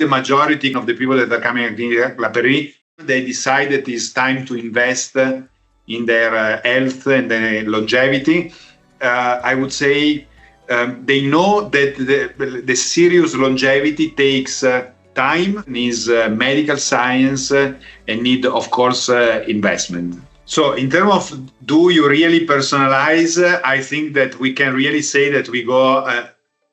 the majority of the people that are coming to Clinique La Prairie, they decide that it's time to invest in their health and their longevity. I would say they know that the serious longevity takes time, needs medical science, and need, of course, investment. So in terms of do you really personalize, I think that we can really say that we go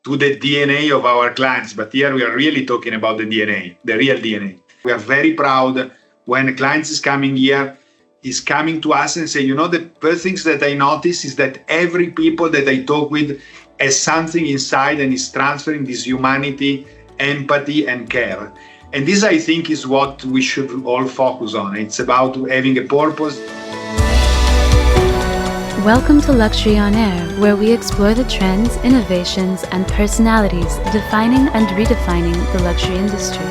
to the DNA of our clients. But here we are really talking about the DNA, the real DNA. We are very proud when a client is coming here, is coming to us and say, the first things that I notice is that every people that I talk with has something inside and is transferring this humanity, empathy, and care. And this, I think, is what we should all focus on. It's about having a purpose. Welcome to Luxury on Air, where we explore the trends, innovations, and personalities defining and redefining the luxury industry.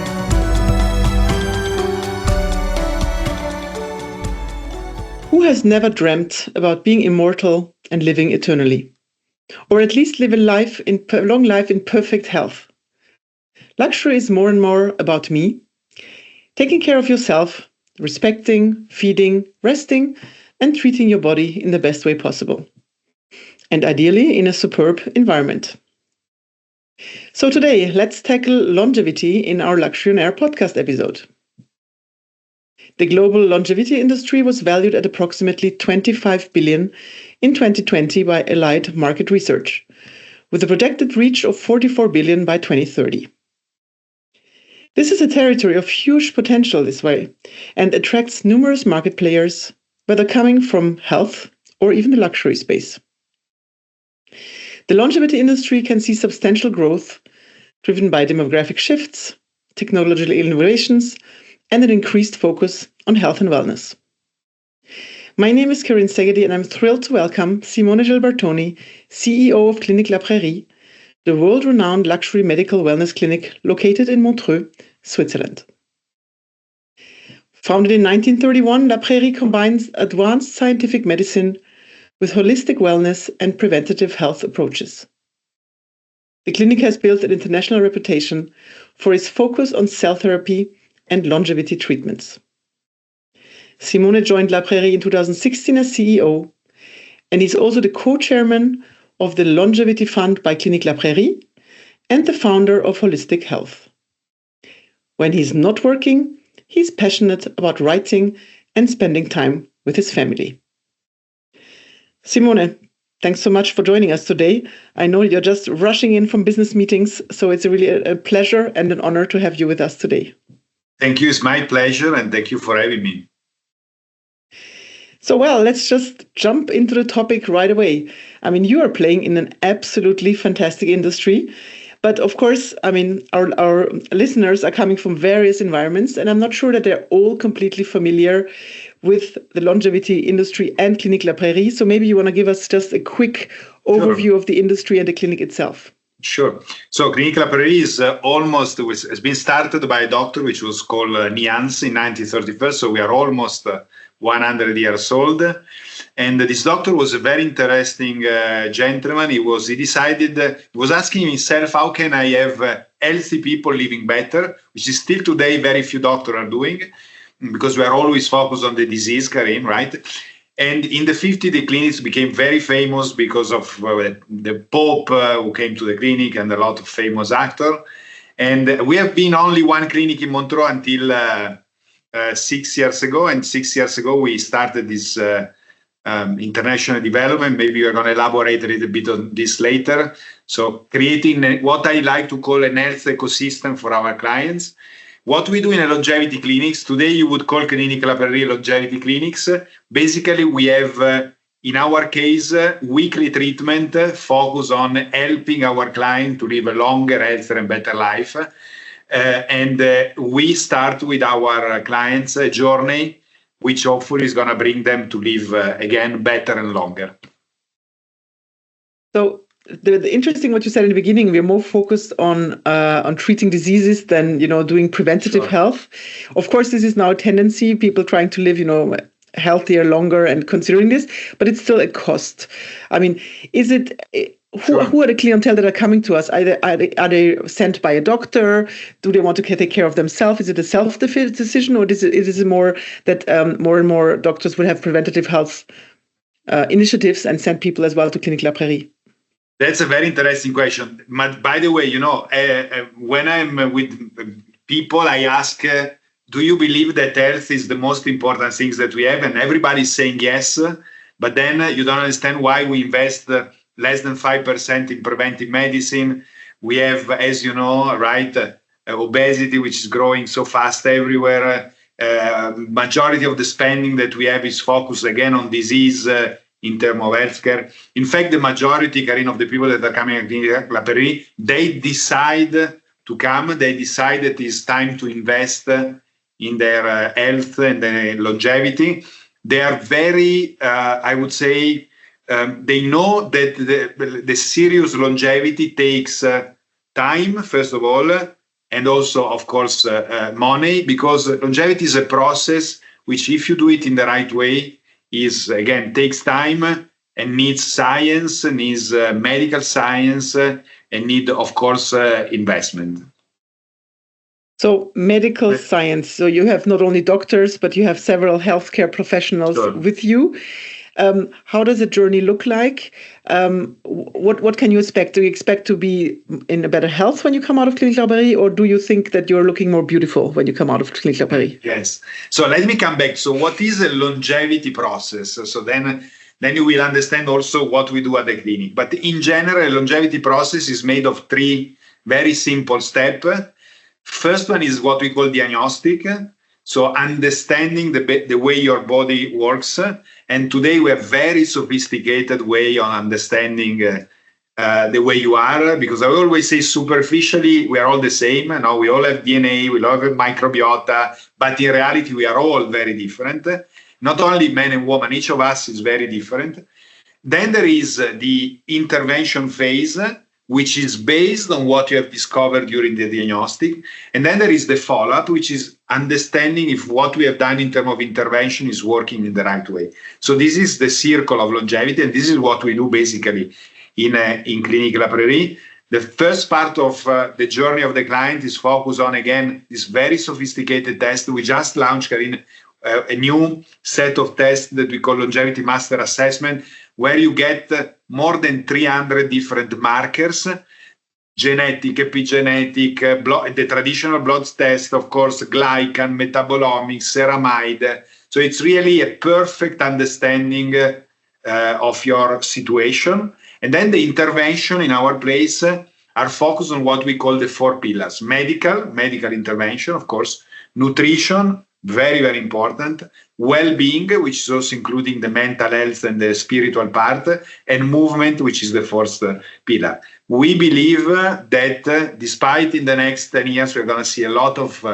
Who has never dreamt about being immortal and living eternally? Or at least live a long life in perfect health? Luxury is more and more about me, taking care of yourself, respecting, feeding, resting, and treating your body in the best way possible. And ideally in a superb environment. So today, let's tackle longevity in our Luxury on Air podcast episode. The global longevity industry was valued at approximately 25 billion in 2020 by Deloitte Market Research, with a projected reach of 44 billion by 2030. This is a territory of huge potential this way and attracts numerous market players, whether coming from health or even the luxury space. The longevity industry can see substantial growth driven by demographic shifts, technological innovations, and an increased focus on health and wellness. My name is Karine Szegedi, and I'm thrilled to welcome Simone Gibertoni, CEO of Clinique La Prairie, the world-renowned luxury medical wellness clinic located in Montreux, Switzerland. Founded in 1931, La Prairie combines advanced scientific medicine with holistic wellness and preventative health approaches. The clinic has built an international reputation for its focus on cell therapy and longevity treatments. Simone joined La Prairie in 2016 as CEO, and is also the co-chairman of the Longevity Fund by Clinique La Prairie and the founder of Holistic Health. When he's not working, he's passionate about writing and spending time with his family. Simone, thanks so much for joining us today. I know you're just rushing in from business meetings, so it's really a pleasure and an honor to have you with us today. Thank you. It's my pleasure, and thank you for having me. So, let's just jump into the topic right away. You are playing in an absolutely fantastic industry. But of course, our listeners are coming from various environments, and I'm not sure that they're all completely familiar with the longevity industry and Clinique La Prairie. So maybe you want to give us just a quick overview of the industry and the clinic itself. Sure. So Clinique La Prairie is has been started by a doctor which was called Niance in 1931. So we are almost 100 years old. And this doctor was a very interesting gentleman. He was asking himself, how can I have healthy people living better, which is still today very few doctors are doing, because we are always focused on the disease, Karine, right? And in the 50s, the clinics became very famous because of the Pope who came to the clinic and a lot of famous actors. And we have been only one clinic in Montreux until 6 years ago. And 6 years ago, we started this international development. Maybe we're going to elaborate a little bit on this later. So creating what I like to call an health ecosystem for our clients. What we do in a longevity clinics, today you would call Clinique La Prairie longevity clinics. Basically, we have, in our case, weekly treatment focus on helping our client to live a longer, healthier and better life. We start with our clients' journey, which hopefully is going to bring them to live, again, better and longer. So the interesting what you said in the beginning, we're more focused on treating diseases than doing preventative health. Of course, this is now a tendency, people trying to live healthier, longer, and considering this, but it's still a cost. Is it who are the clientele that are coming to us? Are they sent by a doctor? Do they want to take care of themselves? Is it a self-decision, or is it more that more and more doctors will have preventative health initiatives and send people as well to Clinique La Prairie? That's a very interesting question. But by the way, when I'm with people, I ask, do you believe that health is the most important things that we have? And everybody's saying yes, but then you don't understand why we invest less than 5% in preventive medicine. We have, as you know, right, obesity, which is growing so fast everywhere. Majority of the spending that we have is focused again on disease in terms of healthcare. In fact, the majority, Karine, of the people that are coming to Clinique La Prairie, they decide to come. They decide that it's time to invest in their health and their longevity. They are very, I would say, they know that the serious longevity takes time, first of all, and also, of course, money, because longevity is a process which, if you do it in the right way, takes time and needs science, needs medical science, and need, of course, investment. So medical science. So you have not only doctors, but you have several healthcare professionals with you. How does the journey look like? What can you expect? Do you expect to be in a better health when you come out of Clinique La Prairie, or do you think that you're looking more beautiful when you come out of Clinique La Prairie? Yes. So let me come back. So what is a longevity process? So then you will understand also what we do at the clinic. But in general, a longevity process is made of 3 very simple steps. First one is what we call diagnostic. So understanding the way your body works. And today we have very sophisticated way on understanding the way you are, because I always say superficially we are all the same. We all have DNA, we all have microbiota, but in reality we are all very different. Not only men and women, each of us is very different. Then there is the intervention phase, which is based on what you have discovered during the diagnostic. And then there is the follow-up, which is understanding if what we have done in terms of intervention is working in the right way. So this is the circle of longevity, and this is what we do basically in Clinique La Prairie. The first part of the journey of the client is focused on, again, this very sophisticated test. We just launched, Karine, a new set of tests that we call Longevity Master Assessment, where you get more than 300 different markers, genetic, epigenetic, the traditional blood test, of course, glycan, metabolomics, ceramide. So it's really a perfect understanding of your situation. And then the intervention in our place are focused on what we call the 4 pillars: medical intervention, of course, nutrition, very, very important, well-being, which is also including the mental health and the spiritual part, and movement, which is the 4th pillar. We believe that despite in the next 10 years, we're going to see a lot of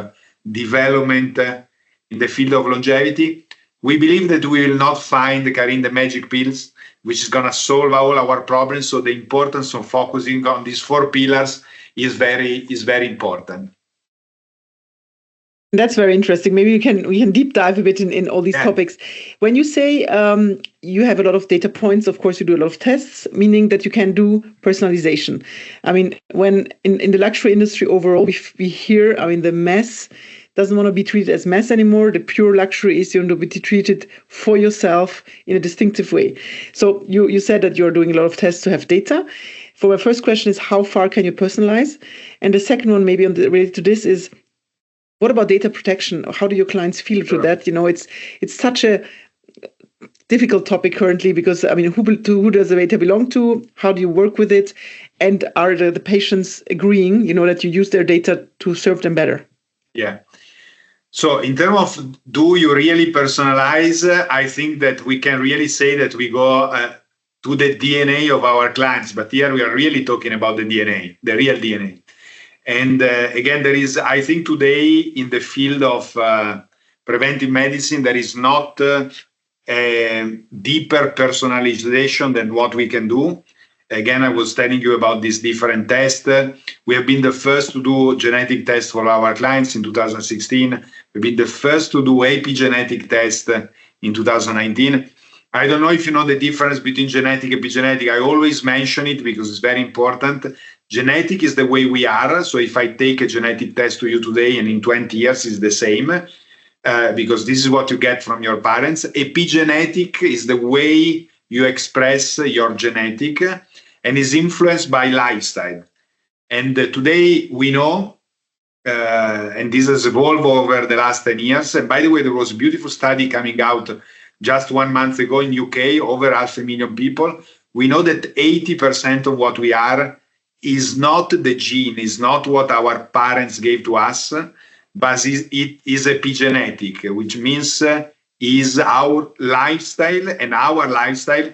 development in the field of longevity, we believe that we will not find, Karine, the magic pills, which is going to solve all our problems. So the importance of focusing on these 4 pillars is very important. That's very interesting. Maybe we can deep dive a bit in all these topics. When you say you have a lot of data points, of course you do a lot of tests, meaning that you can do personalization. I mean, when in the luxury industry overall, we hear, the mass doesn't want to be treated as mass anymore. The pure luxury is to be treated for yourself in a distinctive way. So you said that you're doing a lot of tests to have data. For my first question is, how far can you personalize? And the second one, maybe related to this, is, what about data protection? How do your clients feel through that? It's such a difficult topic currently, because who does the data belong to? How do you work with it? And are the patients agreeing, that you use their data to serve them better? Yeah. So in terms of do you really personalize, I think that we can really say that we go to the DNA of our clients. But here we are really talking about the DNA, the real DNA. And again, there is, I think today in the field of preventive medicine, there is not a deeper personalization than what we can do. Again, I was telling you about these different tests. We have been the first to do genetic tests for our clients in 2016. We've been the first to do epigenetic test in 2019. I don't know if you know the difference between genetic and epigenetic. I always mention it because it's very important. Genetic is the way we are. So if I take a genetic test to you today and in 20 years it's the same, because this is what you get from your parents. Epigenetic is the way you express your genetic and is influenced by lifestyle. And today we know, and this has evolved over the last 10 years. And by the way, there was a beautiful study coming out just 1 month ago in UK, over 500,000 people. We know that 80% of what we are is not the gene, is not what our parents gave to us, but it is epigenetic, which means is our lifestyle, and our lifestyle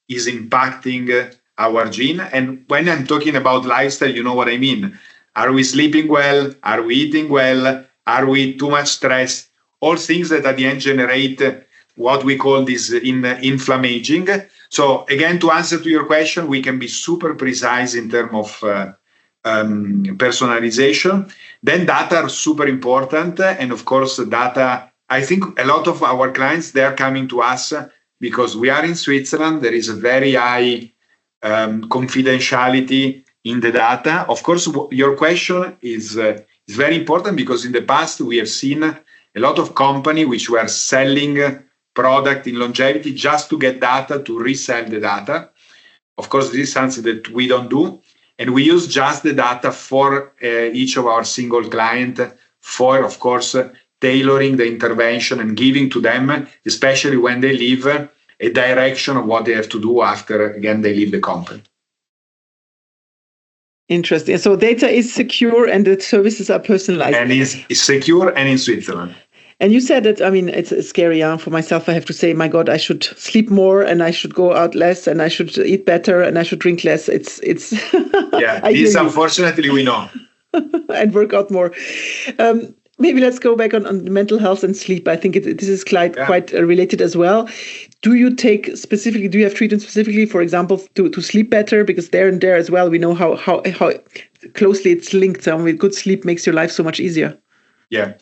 is impacting our gene. And when I'm talking about lifestyle, you know what I mean. Are we sleeping well? Are we eating well? Are we too much stressed? All things that at the end generate what we call this inflammaging. So again, to answer to your question, we can be super precise in terms of personalization. Then data are super important. And of course, data, I think a lot of our clients, they're coming to us because we are in Switzerland. There is a very high confidentiality in the data. Of course, your question is very important because in the past, we have seen a lot of companies which were selling product in longevity just to get data, to resell the data. Of course, this is something that we don't do. And we use just the data for each of our single client for, of course, tailoring the intervention and giving to them, especially when they leave, a direction of what they have to do after, again, they leave the company. Interesting. So data is secure and the services are personalized. And it's secure and in Switzerland. And you said that, I mean, it's scary for myself. I have to say, my God, I should sleep more and I should go out less and I should eat better and I should drink less. It's yeah, this unfortunately we know. And work out more. Maybe let's go back on mental health and sleep. I think this is quite related as well. Do you have treatment specifically, for example, to sleep better? Because there as well, we know how closely it's linked. With good sleep makes your life so much easier. Yeah.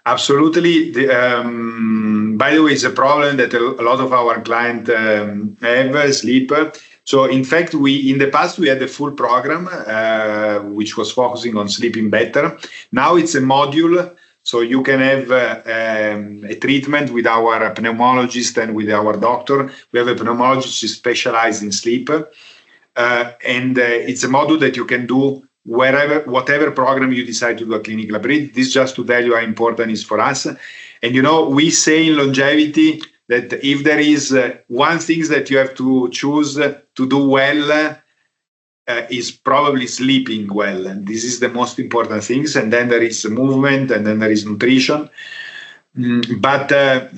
Absolutely. By the way, it's a problem that a lot of our clients have, sleep. So in fact, in the past, we had a full program, which was focusing on sleeping better. Now it's a module. So you can have a treatment with our pneumologist and with our doctor. We have a pneumologist who is specialized in sleep. And it's a module that you can do whatever program you decide to do at Clinique La Prairie. This just to tell you how important it is for us. And we say in longevity that if there is one thing that you have to choose to do well, is probably sleeping well. And this is the most important things. And then there is movement, and then there is nutrition.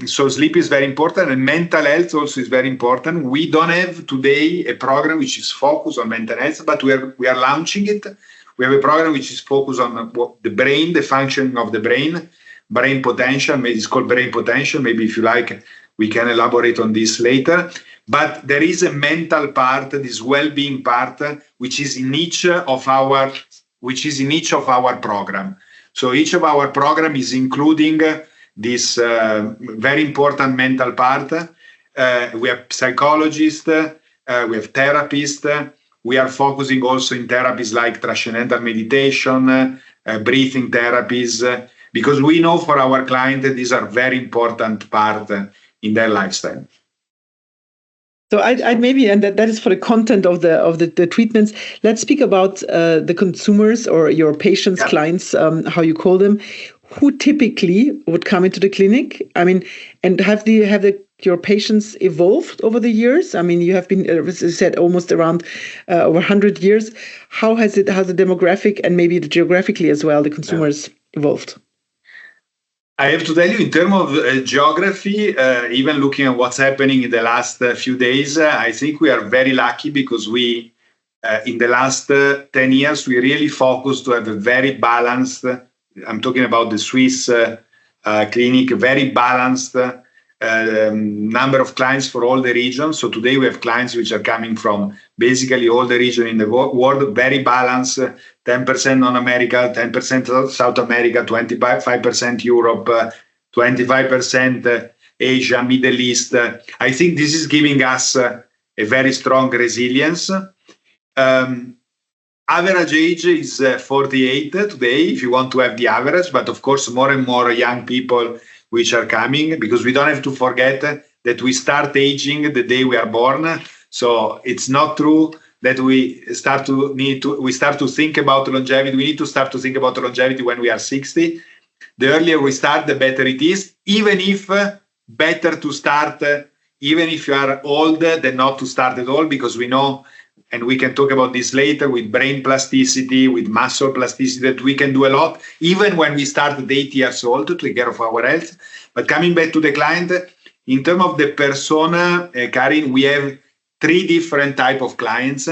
So sleep is very important, and mental health also is very important. We don't have today a program which is focused on mental health, but we are launching it. We have a program which is focused on the brain, the functioning of the brain potential. Maybe it's called brain potential. Maybe if you like, we can elaborate on this later. But there is a mental part, this well-being part, which is in each of our program. So each of our program is including this very important mental part. We have psychologists, we have therapists. We are focusing also in therapies like transcendental meditation, breathing therapies, because we know for our clients that these are very important part in their lifestyle. So I maybe, and that is for the content of the treatments. Let's speak about the consumers or your patients, clients, how you call them, who typically would come into the clinic. I mean, and have your patients evolved over the years? I mean, you have been, as you said, almost around over 100 years. How has the demographic and maybe geographically as well, the consumers evolved? I have to tell you, in terms of geography, even looking at what's happening in the last few days, I think we are very lucky because we, in the last 10 years, we really focused to have a very balanced, I'm talking about the Swiss clinic, very balanced number of clients for all the regions. So today we have clients which are coming from basically all the regions in the world, very balanced, 10% non-America, 10% South America, 25% Europe, 25% Asia, Middle East. I think this is giving us a very strong resilience. Average age is 48 today, if you want to have the average, but of course, more and more young people which are coming, because we don't have to forget that we start aging the day we are born. So it's not true that we start to think about longevity. We need to start to think about longevity when we are 60. The earlier we start, the better it is, even if better to start, even if you are old, than not to start at all, because we know, and we can talk about this later, with brain plasticity, with muscle plasticity, that we can do a lot, even when we start at 80 years old, to take care of our health. But coming back to the client, in terms of the persona, Karine, we have 3 different types of clients.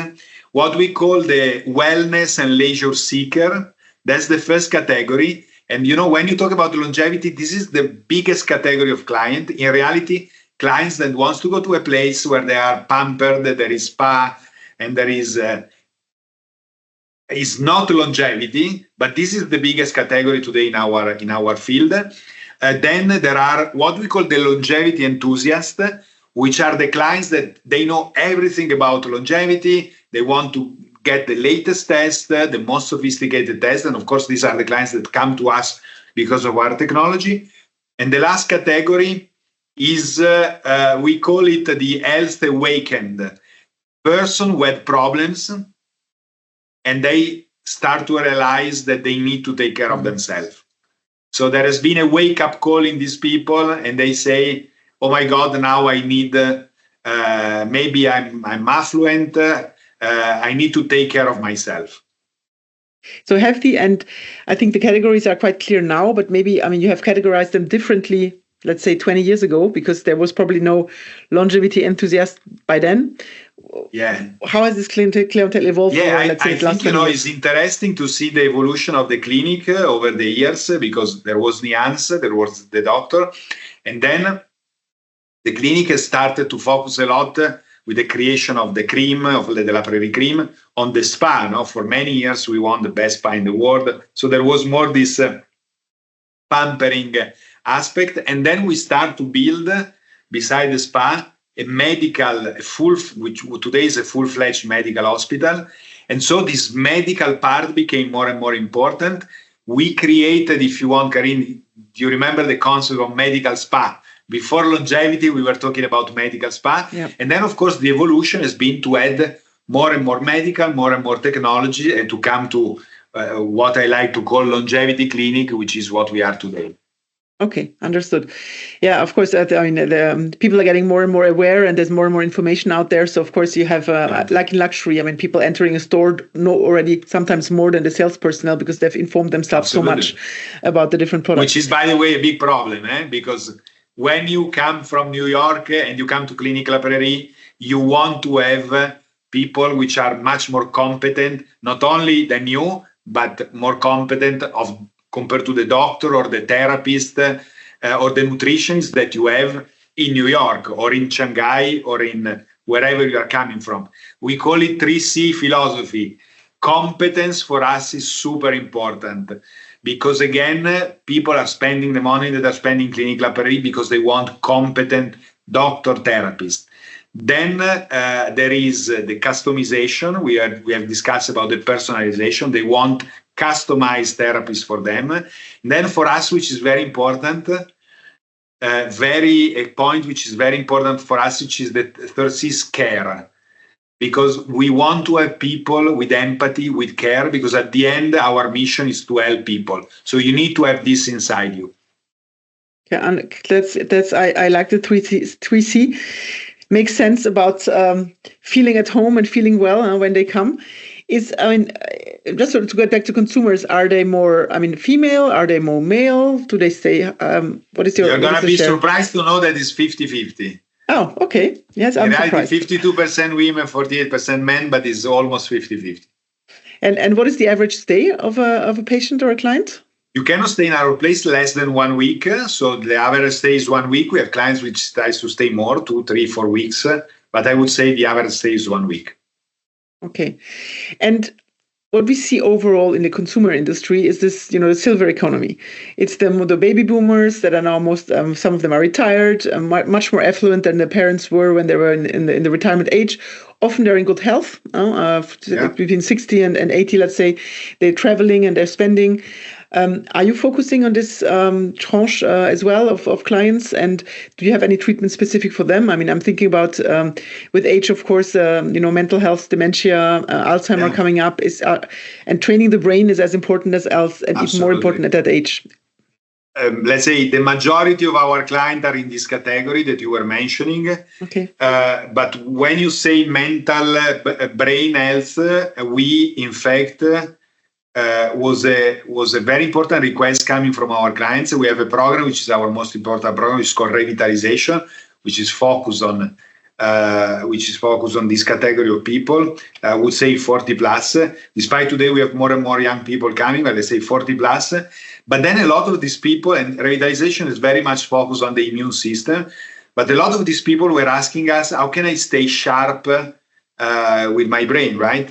What we call the wellness and leisure seeker, that's the first category. And when you talk about longevity, this is the biggest category of client. In reality, clients that wants to go to a place where they are pampered, there is spa, and there is not longevity, but this is the biggest category today in our field. Then there are what we call the longevity enthusiasts, which are the clients that they know everything about longevity. They want to get the latest test, the most sophisticated test. And of course, these are the clients that come to us because of our technology. And the last category is, we call it the health awakened person who had problems, and they start to realize that they need to take care of themselves. So there has been a wake-up call in these people, and they say, oh my God, now I need, maybe I'm affluent, I need to take care of myself. So healthy, and I think the categories are quite clear now, but maybe, you have categorized them differently, let's say 20 years ago, because there was probably no longevity enthusiast by then. Yeah. How has this clientele evolved? Yeah, over, let's say, I think, it's interesting to see the evolution of the clinic over the years, because there was Nuance, there was the doctor, and then the clinic has started to focus a lot with the creation of the cream, of the La Prairie cream, on the spa. No? For many years, we won the best spa in the world. So there was more this pampering aspect. And then we start to build, beside the spa, which today is a full-fledged medical hospital. And so this medical part became more and more important. We created, if you want, Karine, do you remember the concept of medical spa? Before longevity, we were talking about medical spa. Yep. And then, of course, the evolution has been to add more and more medical, more and more technology, and to come to what I like to call longevity clinic, which is what we are today. Okay, understood. Yeah, of course, the people are getting more and more aware, and there's more and more information out there. So, of course, you have, like in luxury, people entering a store know already sometimes more than the sales personnel, because they've informed themselves Absolutely. So much about the different products. Which is, by the way, a big problem, because when you come from New York and you come to Clinique La Prairie, you want to have people which are much more competent, not only than you, but more competent compared to the doctor or the therapist or the nutritionist that you have in New York or in Shanghai or in wherever you are coming from. We call it 3C philosophy. Competence for us is super important. Because again, people are spending the money that are spending Clinique La Prairie because they want competent doctor therapists. Then there is the customization. We have discussed about the personalization. They want customized therapies for them. And then for us, which is very important, a point which is very important for us, which is the third C is care. Because we want to have people with empathy, with care, because at the end, our mission is to help people. So you need to have this inside you. Yeah, and I like the 3C. Makes sense about feeling at home and feeling well when they come. Just to get back to consumers, are they more, female? Are they more male? Do they say, what is your... You're going to be surprised to know that it's 50-50. Oh, okay. Yes, I'm surprised. 52% women, 48% men, but it's almost 50-50. And what is the average stay of a patient or a client? You cannot stay in our place less than 1 week. So the average stay is 1 week. We have clients which tries to stay more, 2, 3, 4 weeks. But I would say the average stay is 1 week. Okay. And what we see overall in the consumer industry is this, the silver economy. It's the baby boomers that are now some of them are retired, much more affluent than their parents were when they were in the retirement age. Often they're in good health, between 60 and 80, let's say. They're traveling and they're spending. Are you focusing on this tranche as well of clients? And do you have any treatment specific for them? I mean, I'm thinking about with age, of course, mental health, dementia, Alzheimer coming up, and training the brain is as important as else, and even more important at that age. Let's say the majority of our clients are in this category that you were mentioning. Okay. But when you say mental brain health, we in fact was a very important request coming from our clients. We have a program which is our most important program, which is called Revitalization, which is focused on this category of people. I would say 40 plus. Despite today we have more and more young people coming, but let's say 40 plus. But then a lot of these people, and revitalization is very much focused on the immune system. But a lot of these people were asking us, how can I stay sharp with my brain, right?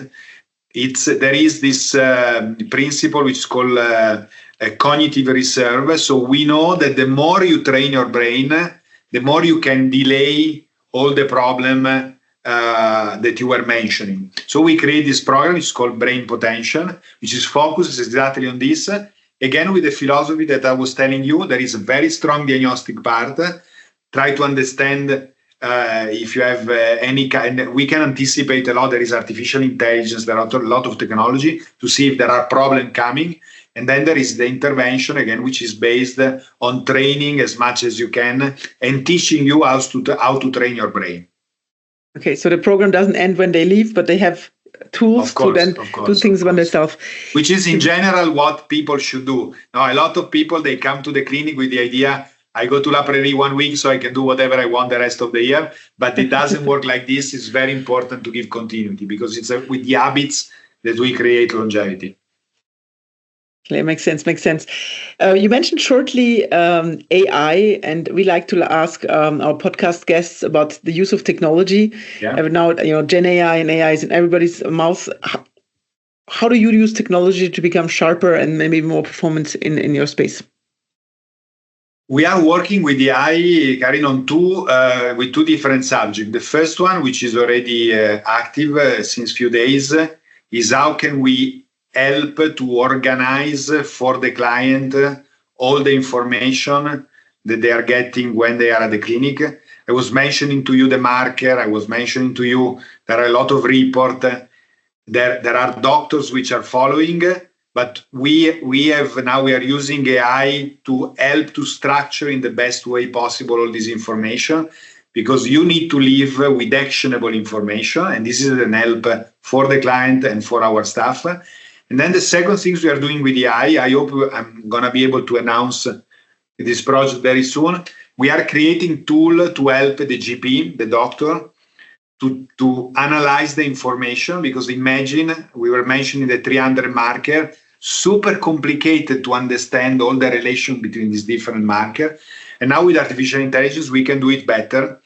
There is this principle which is called a cognitive reserve. So we know that the more you train your brain, the more you can delay all the problem that you were mentioning. So we create this program, which is called Brain Potential, which is focused exactly on this. Again, with the philosophy that I was telling you, there is a very strong diagnostic part. Try to understand if you have any kind, we can anticipate a lot. There is artificial intelligence, there are a lot of technology to see if there are problems coming. And then there is the intervention, again, which is based on training as much as you can and teaching you how to train your brain. Okay, so the program doesn't end when they leave, but they have tools to then do things by themselves. Which is in general what people should do. Now, a lot of people, they come to the clinic with the idea, I go to La Prairie 1 week so I can do whatever I want the rest of the year. But it doesn't work like this. It's very important to give continuity because it's with the habits that we create longevity. Okay, makes sense. You mentioned shortly AI, and we like to ask our podcast guests about the use of technology. Yeah. Now, Gen AI and AI is in everybody's mouth. How do you use technology to become sharper and maybe more performance in your space? We are working with AI, Karine, on with two different subjects. The first one, which is already active since few days, is how can we help to organize for the client all the information that they are getting when they are at the clinic. I was mentioning to you the marker. I was mentioning to you there are a lot of reports. There are doctors which are following, but we are using AI to help to structure in the best way possible all this information, because you need to live with actionable information, and this is an help for the client and for our staff. And then the second things we are doing with AI, I hope I'm going to be able to announce this project very soon. We are creating tool to help the GP, the doctor, to analyze the information, because imagine, we were mentioning the 300 marker, super complicated to understand all the relation between these different markers. And now with artificial intelligence, we can do it better.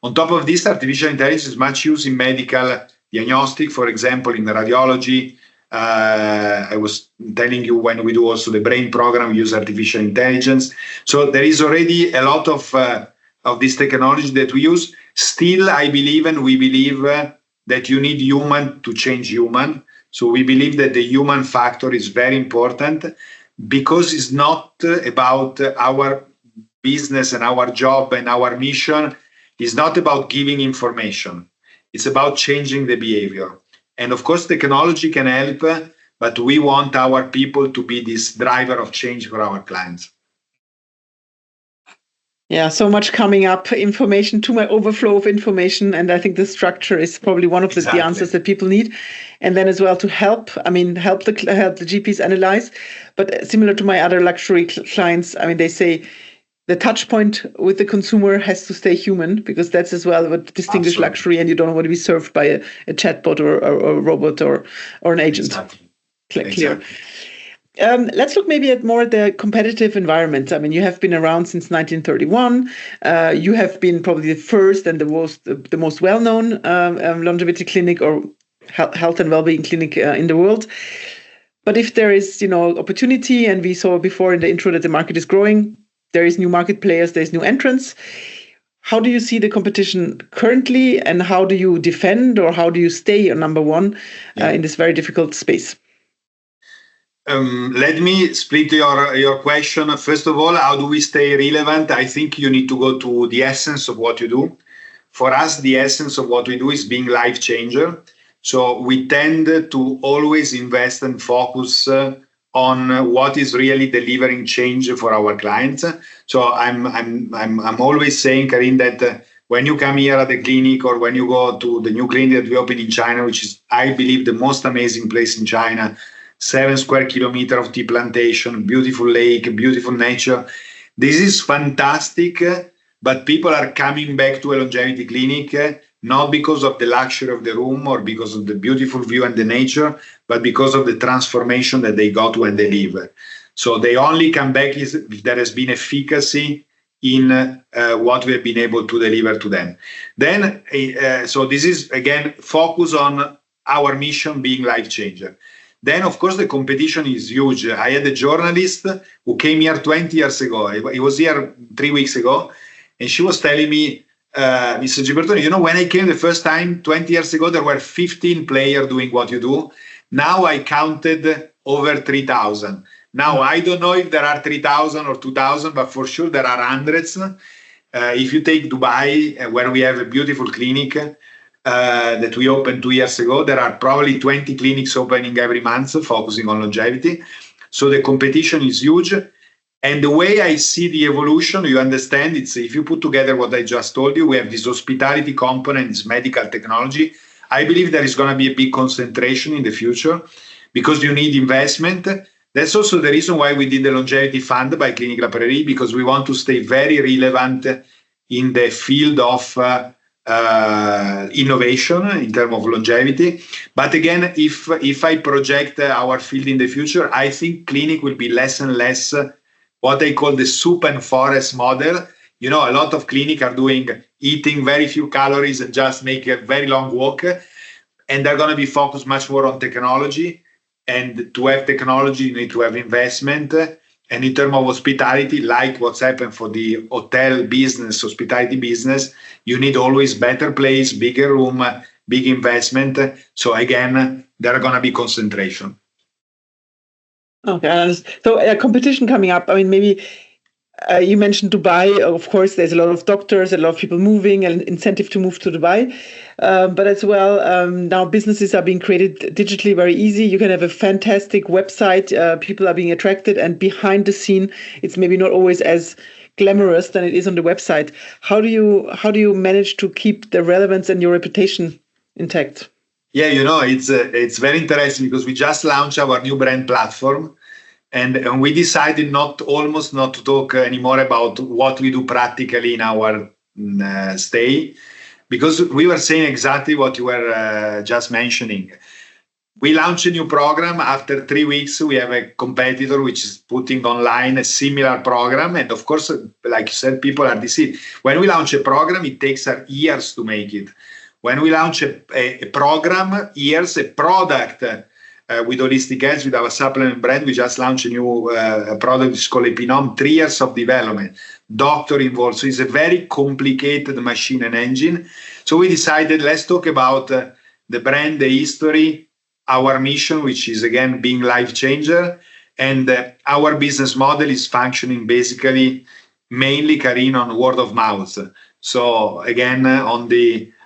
On top of this, artificial intelligence is much used in medical diagnostic, for example, in radiology. I was telling you when we do also the brain program, we use artificial intelligence. So there is already a lot of this technology that we use. Still, I believe and we believe that you need human to change human. So we believe that the human factor is very important, because it's not about our business and our job and our mission. It's not about giving information. It's about changing the behavior. And of course, technology can help, but we want our people to be this driver of change for our clients. Yeah, so much coming up, information, too much overflow of information. And I think the structure is probably one of the answers that people need. And then as well to help the GPs analyze. But similar to my other luxury clients, they say the touch point with the consumer has to stay human, because that's as well what distinguishes luxury, and you don't want to be served by a chatbot or a robot or an agent. Exactly. Clear. Let's look maybe at the competitive environment. You have been around since 1931. You have been probably the first and the most well-known longevity clinic, or health and well-being clinic in the world. But if there is, opportunity, and we saw before in the intro that the market is growing, there is new market players, there's new entrants. How do you see the competition currently, and how do you defend, or how do you stay on number one in this very difficult space? Let me split your question. First of all, how do we stay relevant? I think you need to go to the essence of what you do. For us, the essence of what we do is being life changer. So we tend to always invest and focus on what is really delivering change for our clients. So I'm always saying, Karine, that when you come here at the clinic, or when you go to the new clinic that we opened in China, which is, I believe, the most amazing place in China, 7 square kilometers of tea plantation, beautiful lake, beautiful nature. This is fantastic, but people are coming back to a longevity clinic not because of the luxury of the room or because of the beautiful view and the nature, but because of the transformation that they got when they leave. So they only come back if there has been efficacy in what we have been able to deliver to them. Then, so this is, again, focus on our mission being life changer. Then, of course, the competition is huge. I had a journalist who came here 20 years ago. He was here 3 weeks ago, and she was telling me, Mr. Gibertoni, when I came the first time 20 years ago, there were 15 players doing what you do. Now I counted over 3,000. Now, I don't know if there are 3,000 or 2,000, but for sure there are hundreds. If you take Dubai, where we have a beautiful clinic that we opened 2 years ago, there are probably 20 clinics opening every month focusing on longevity. So the competition is huge. And the way I see the evolution, you understand, it's if you put together what I just told you, we have this hospitality component, this medical technology. I believe there is going to be a big concentration in the future because you need investment. That's also the reason why we did the longevity fund by Clinique La Prairie, because we want to stay very relevant in the field of innovation in terms of longevity. But again, if I project our field in the future, I think clinic will be less and less what they call the soup and forest model. A lot of clinics are eating very few calories and just make a very long walk. And they're going to be focused much more on technology. And to have technology, you need to have investment. And in terms of hospitality, like what's happened for the hotel business, hospitality business, you need always better place, bigger room, big investment. So again, there are going to be concentration. Okay, so competition coming up. I mean, maybe you mentioned Dubai. Of course, there's a lot of doctors, a lot of people moving, and incentive to move to Dubai. But as well, now businesses are being created digitally very easy. You can have a fantastic website. People are being attracted, and behind the scene, it's maybe not always as glamorous than it is on the website. How do you manage to keep the relevance and your reputation intact? Yeah, it's very interesting because we just launched our new brand platform, and we decided not to talk anymore about what we do practically in our stay, because we were saying exactly what you were just mentioning. We launched a new program. After 3 weeks, we have a competitor which is putting online a similar program. And of course, like you said, people are deceived. When we launch a program, it takes years to make it. When we launch a program, years, a product with Holistic Health, with our supplement brand, we just launched a new product which is called Epinom, 3 years of development, doctor involved. So it's a very complicated machine and engine. So we decided, let's talk about the brand, the history, our mission, which is, again, being life changer. And our business model is functioning basically mainly, Karine, on word of mouth. So again, on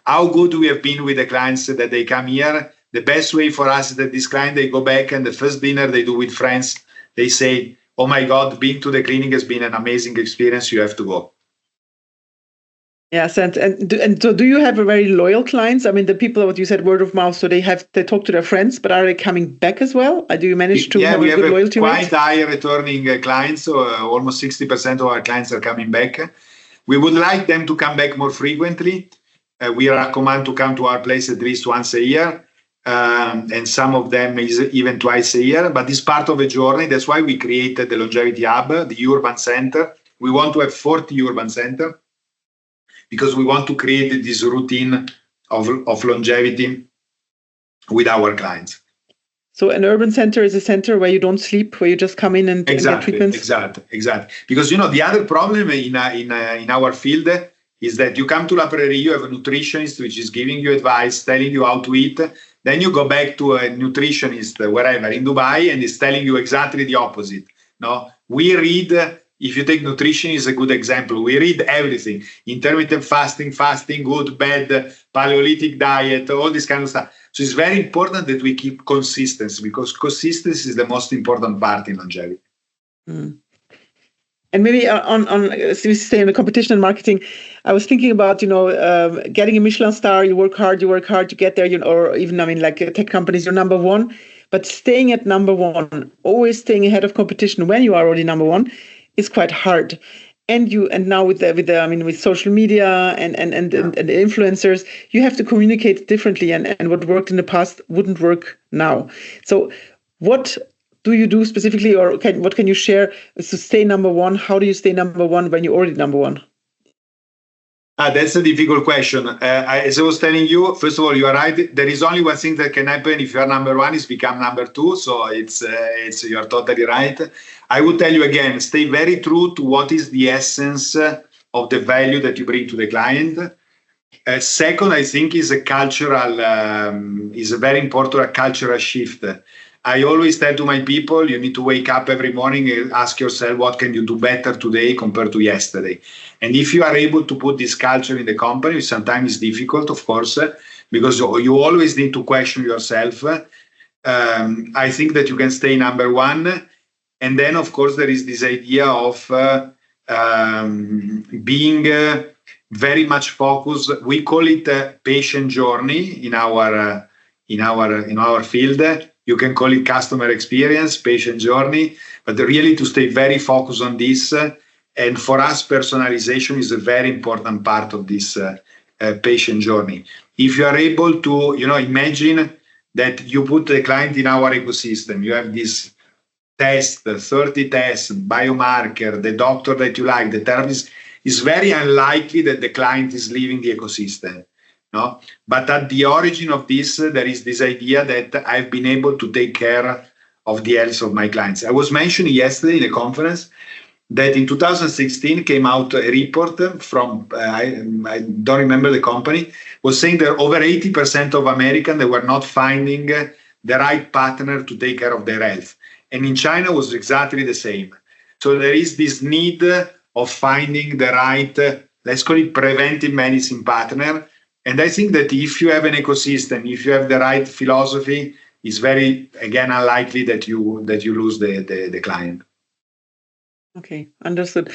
how good we have been with the clients that they come here. The best way for us is that this client, they go back and the first dinner they do with friends, they say, oh my God, being to the clinic has been an amazing experience. You have to go. Yes, and so do you have a very loyal clients? I mean, the people, what you said, word of mouth, so they talk to their friends, but are they coming back as well? Do you manage to have a good loyalty rate? Quite high returning clients, so almost 60% of our clients are coming back. We would like them to come back more frequently. We recommend to come to our place at least once a year, and some of them is even twice a year. But it's part of a journey. That's why we created the Longevity Hub, the urban center. We want to have 40 urban centers because we want to create this routine of longevity with our clients. So an urban center is a center where you don't sleep, where you just come in and get treatments? Exactly. Because, the other problem in our field is that you come to La Prairie, you have a nutritionist which is giving you advice, telling you how to eat. Then you go back to a nutritionist wherever in Dubai and is telling you exactly the opposite. No, we read, if you take nutrition is a good example, we read everything. Intermittent fasting, good, bad, Paleolithic diet, all this kind of stuff. So it's very important that we keep consistency, because consistency is the most important part in longevity. Mm. And maybe on so we say in the competition and marketing, I was thinking about, getting a Michelin star, you work hard, you get there, or even, like tech companies, you're number one, but staying at number one, always staying ahead of competition when you are already number one is quite hard. And now with social media and influencers, you have to communicate differently, and what worked in the past wouldn't work now. So what do you do specifically, or what can you share to stay number one? How do you stay number one when you're already number one? That's a difficult question. As I was telling you, first of all, you are right. There is only one thing that can happen if you are number one is become number two. So it's you are totally right. I would tell you again, stay very true to what is the essence of the value that you bring to the client. Second, I think is a very important cultural shift. I always tell to my people, you need to wake up every morning and ask yourself, what can you do better today compared to yesterday? And if you are able to put this culture in the company, which sometimes is difficult, of course, because you always need to question yourself, I think that you can stay number one. And then, of course, there is this idea of being very much focused. We call it a patient journey in our field. You can call it customer experience, patient journey, but really to stay very focused on this. And for us, personalization is a very important part of this patient journey. If you are able to, imagine that you put the client in our ecosystem, you have this test, 30 tests, biomarker, the doctor that you like, the therapist, it's very unlikely that the client is leaving the ecosystem. No? But at the origin of this, there is this idea that I've been able to take care of the health of my clients. I was mentioning yesterday in a conference that in 2016 came out a report from, I don't remember the company, was saying that over 80% of Americans, they were not finding the right partner to take care of their health. And in China was exactly the same. So there is this need of finding the right, let's call it preventive medicine partner. And I think that if you have an ecosystem, if you have the right philosophy, it's very, again, unlikely that you lose the client. Okay, understood.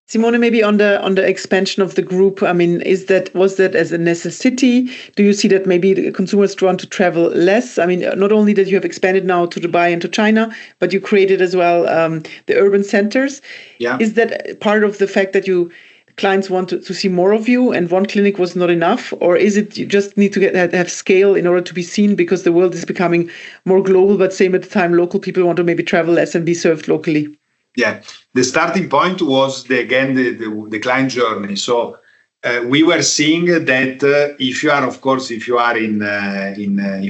Simone, maybe on the expansion of the group, was that as a necessity? Do you see that maybe the consumers want to travel less? Not only that you have expanded now to Dubai and to China, but you created as well the urban centers. Yeah. Is that part of the fact that clients want to see more of you and one clinic was not enough? Or is it you just need to have scale in order to be seen because the world is becoming more global, but same at the time, local people want to maybe travel less and be served locally? Yeah, the starting point was the client journey. So we were seeing that if you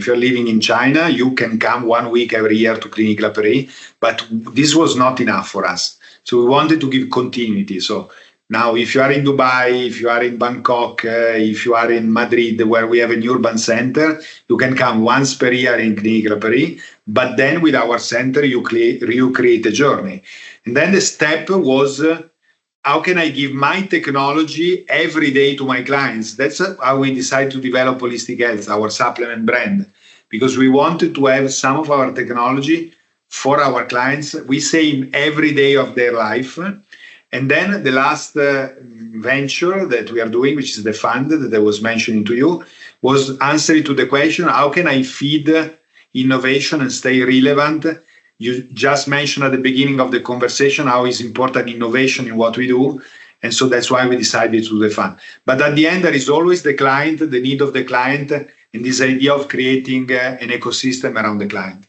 are living in China, you can come 1 week every year to Clinique La Prairie, but this was not enough for us. So we wanted to give continuity. So now, if you are in Dubai, if you are in Bangkok, if you are in Madrid, where we have an urban center, you can come once per year in Clinique La Prairie. But then with our center, you create a journey. And then the step was, how can I give my technology every day to my clients? That's how we decided to develop Holistic Health, our supplement brand, because we wanted to have some of our technology for our clients. We say every day of their life. And then the last venture that we are doing, which is the fund that I was mentioning to you, was answering to the question, how can I feed innovation and stay relevant? You just mentioned at the beginning of the conversation how is important innovation in what we do. And so that's why we decided to do the fund. But at the end, there is always the client, the need of the client, and this idea of creating an ecosystem around the client.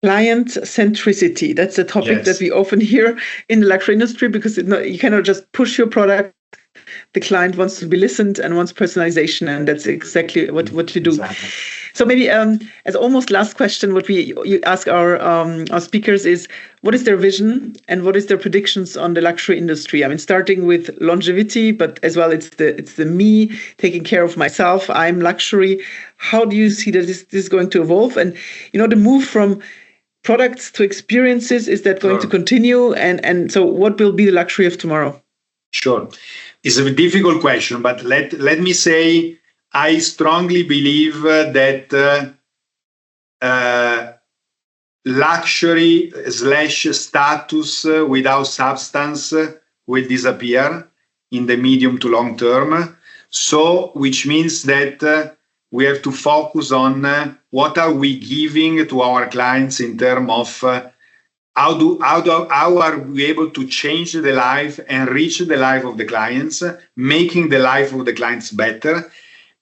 Client centricity. That's a topic that we often hear in the luxury industry, because you cannot just push your product the client wants to be listened and wants personalization, and that's exactly what you do. Exactly. So maybe as almost last question, what you ask our speakers is, what is their vision and what is their predictions on the luxury industry? I mean, starting with longevity, but as well, it's the me taking care of myself. I'm luxury. How do you see that this is going to evolve? And the move from products to experiences, is that going to continue? And so what will be the luxury of tomorrow? Sure. It's a difficult question, but let me say, I strongly believe that luxury / status without substance will disappear in the medium to long term. So, which means that we have to focus on what are we giving to our clients in terms of how are we able to change the life, enrich the life of the clients, making the life of the clients better.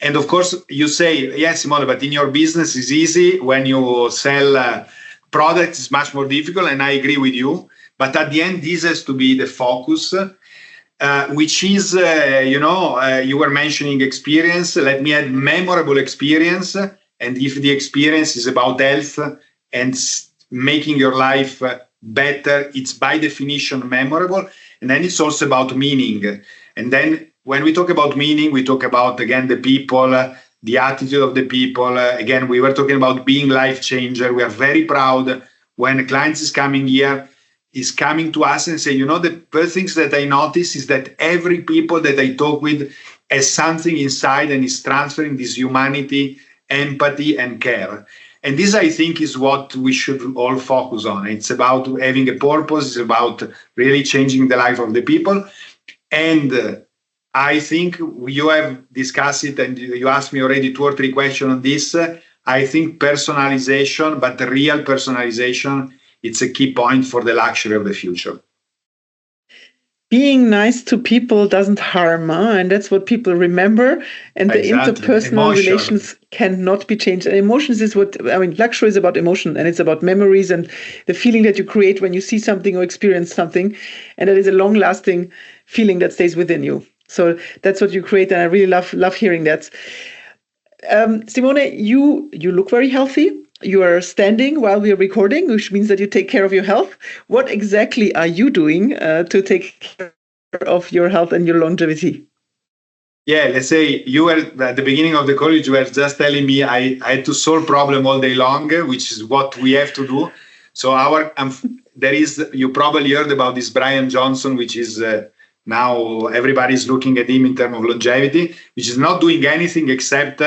And of course, you say, yes, Simone, but in your business it's easy. When you sell products, it's much more difficult. And I agree with you. But at the end, this has to be the focus, which is, you were mentioning experience. Let me add memorable experience. And if the experience is about health and making your life better, it's by definition memorable. And then it's also about meaning. And then when we talk about meaning, we talk about, again, the people, the attitude of the people. Again, we were talking about being life changer. We are very proud when a client is coming to us and say, the first things that I notice is that every people that I talk with has something inside and is transferring this humanity, empathy, and care. And this, I think, is what we should all focus on. It's about having a purpose. It's about really changing the life of the people. And I think you have discussed it, and you asked me already 2 or 3 questions on this. I think personalization, but real personalization, it's a key point for the luxury of the future. Being nice to people doesn't harm, and that's what people remember. And the interpersonal relations cannot be changed. And emotions is luxury is about emotion, and it's about memories and the feeling that you create when you see something or experience something. And that is a long-lasting feeling that stays within you. So that's what you create, and I really love hearing that. Simone, you look very healthy. You are standing while we are recording, which means that you take care of your health. What exactly are you doing to take care of your health and your longevity? Yeah, let's say you were at the beginning of the call, you were just telling me I had to solve problem all day long, which is what we have to do. So you probably heard about this Brian Johnson, which is now everybody's looking at him in terms of longevity, which is not doing anything except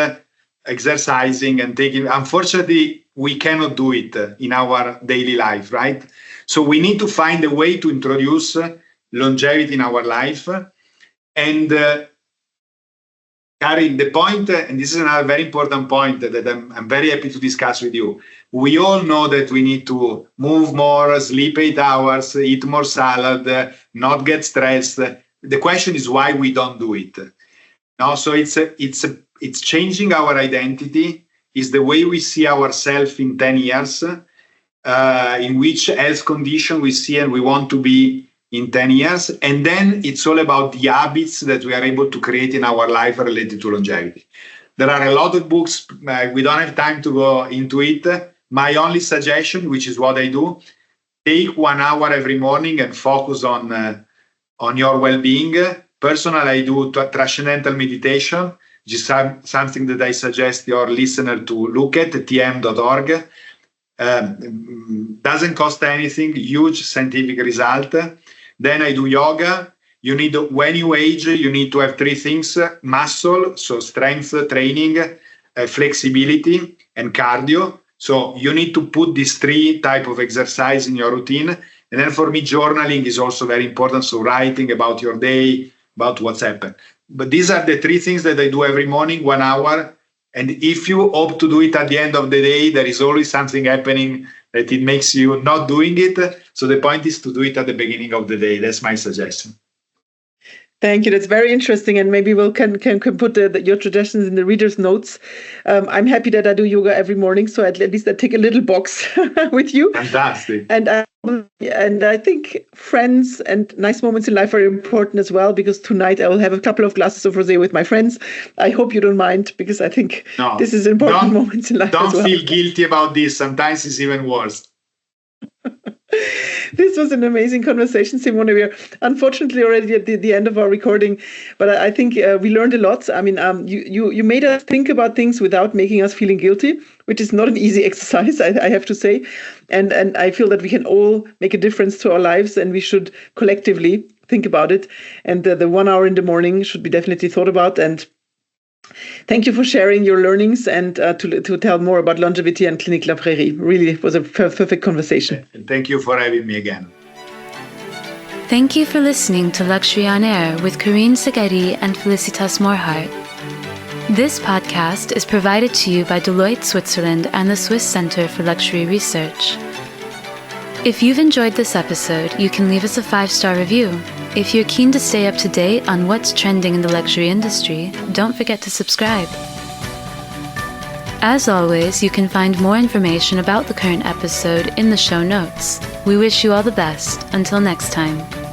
exercising and taking. Unfortunately, we cannot do it in our daily life, right? So we need to find a way to introduce longevity in our life. And Karine, the point, and this is another very important point that I'm very happy to discuss with you. We all know that we need to move more, sleep 8 hours, eat more salad, not get stressed. The question is why we don't do it. Now, so it's changing our identity, is the way we see ourselves in 10 years, in which health condition we see and we want to be in 10 years. And then it's all about the habits that we are able to create in our life related to longevity. There are a lot of books. We don't have time to go into it. My only suggestion, which is what I do, take 1 hour every morning and focus on your well-being. Personally, I do transcendental meditation, which is something that I suggest your listener to look at, tm.org. Doesn't cost anything, huge scientific result. Then I do yoga. When you age, you need to have 3 things: muscle, so strength training, flexibility, and cardio. So you need to put these 3 types of exercise in your routine. And then for me, journaling is also very important. So writing about your day, about what's happened. But these are the 3 things that I do every morning, 1 hour. And if you opt to do it at the end of the day, there is always something happening that it makes you not doing it. So the point is to do it at the beginning of the day. That's my suggestion. Thank you. That's very interesting, and maybe we'll can put your traditions in the reader's notes. I'm happy that I do yoga every morning, so at least I tick a little box with you. Fantastic. And I think friends and nice moments in life are important as well, because tonight I will have a couple of glasses of rosé with my friends. I hope you don't mind, because I think this is important moments in life as well. Don't feel guilty about this. Sometimes it's even worse. This was an amazing conversation, Simone. We are unfortunately already at the end of our recording, but I think we learned a lot. I mean, you made us think about things without making us feeling guilty, which is not an easy exercise, I have to say. And I feel that we can all make a difference to our lives, and we should collectively think about it. And the 1 hour in the morning should be definitely thought about. And thank you for sharing your learnings and to tell more about longevity and Clinique La Prairie. Really, it was a perfect conversation. And thank you for having me again. Thank you for listening to Luxury on Air with Karine Szegedi and Felicitas Morhart. This podcast is provided to you by Deloitte, Switzerland and the Swiss Center for Luxury Research. If you've enjoyed this episode, you can leave us a 5-star review. If you're keen to stay up to date on what's trending in the luxury industry, don't forget to subscribe. As always, you can find more information about the current episode in the show notes. We wish you all the best. Until next time.